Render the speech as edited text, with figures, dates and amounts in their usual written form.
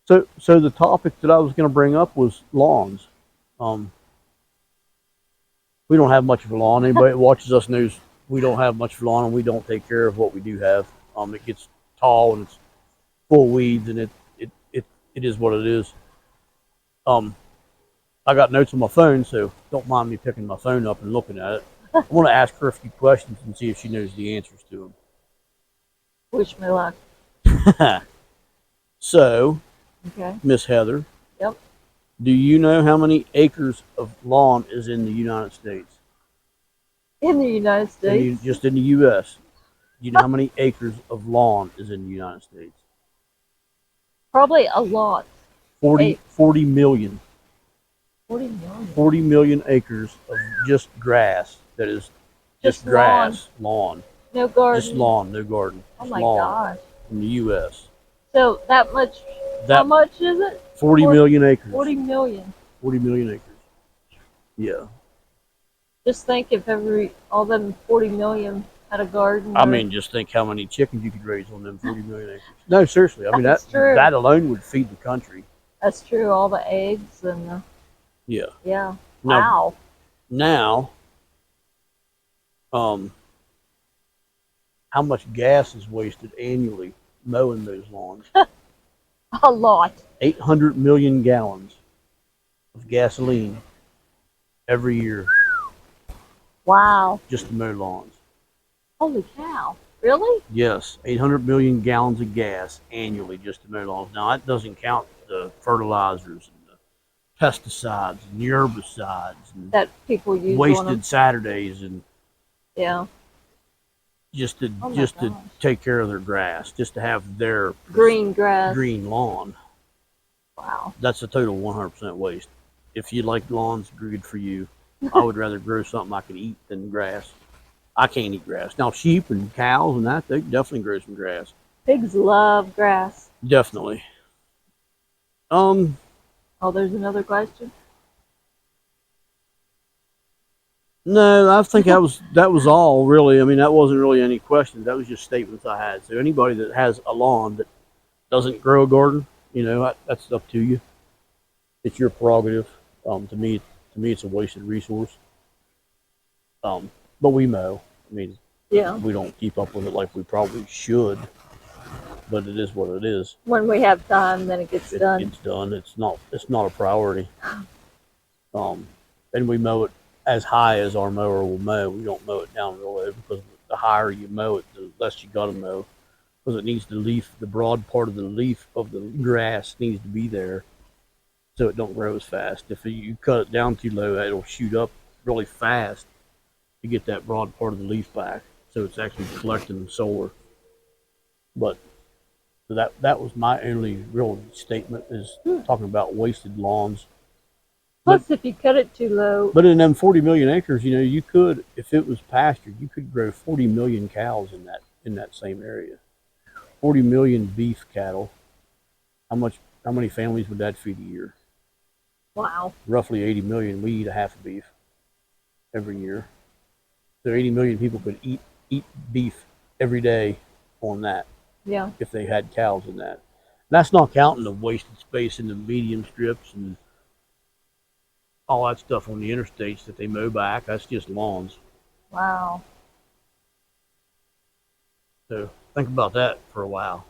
So the topic that I was going to bring up was lawns. Um, we don't have much of a lawn. Anybody that watches us knows we don't have much of a lawn, and we don't take care of what we do have. It gets tall and it's full of weeds, and it is what it is. Um, I got notes on my phone, so don't mind me picking my phone up and looking at it. I want to ask her a few questions and see if she knows the answers to Wish me luck. them. So, Okay. Miss Heather, Yep. do you know how many acres of lawn is in the United States? In the United States. Just in the U.S. Do you know how many acres of lawn is in the United States? Probably a lot. 40 million. 40 million. 40 million acres of just grass that is just grass, lawn. No garden. Just lawn, no garden. Oh Just my lawn gosh. in the U.S. So that much, how much is it? 40 million acres. 40 million. 40 million acres. Yeah. Just think if all them 40 million had a garden. I mean, just think how many chickens you could raise on them 40 million acres. No, seriously. I mean, that alone would feed the country. That's true. All the eggs and Yeah. yeah. Wow. Now, how much gas is wasted annually mowing those lawns? A lot. 800 million gallons of gasoline every year Wow. just to mow lawns. Holy cow. Really? Yes, 800 million gallons of gas annually just to mow lawns. Now, that doesn't count the fertilizers and the pesticides and the herbicides and that people use wasted Saturdays and yeah. just to take care of their grass, just to have their green grass, green lawn. Wow. That's a total 100% waste. If you like lawns, good for you. I would rather grow something I can eat than grass. I can't eat grass. Now, sheep and cows and that, they definitely grow some grass. Pigs love grass. Definitely. Oh, there's another question? No, I think that was all really. I mean, that wasn't really any questions. That was just statements I had. So anybody that has a lawn that doesn't grow a garden, that's up to you. It's your prerogative. To me, it's a wasted resource. But we mow. I mean, yeah, we don't keep up with it like we probably should, but it is what it is. When we have time, then it gets done. It's done. It's not a priority. And we mow it as high as our mower will mow. We don't mow it down real low because the higher you mow it, the less you got to mow. Because it needs the broad part of the leaf of the grass needs to be there, so it don't grow as fast. If you cut it down too low, it'll shoot up really fast to get that broad part of the leaf back, so it's actually collecting solar. But so that was my only real statement, is talking about wasted lawns. Plus, if you cut it too low. But in them 40 million acres, you could, if it was pastured, you could grow 40 million cows in that same area. 40 million beef cattle. How many families would that feed a year? Wow. Roughly 80 million. We eat a half a beef every year. So 80 million people could eat beef every day on that. Yeah. If they had cows in that. That's not counting the wasted space in the medium strips and all that stuff on the interstates that they mow back. That's just lawns. Wow. So think about that for a while.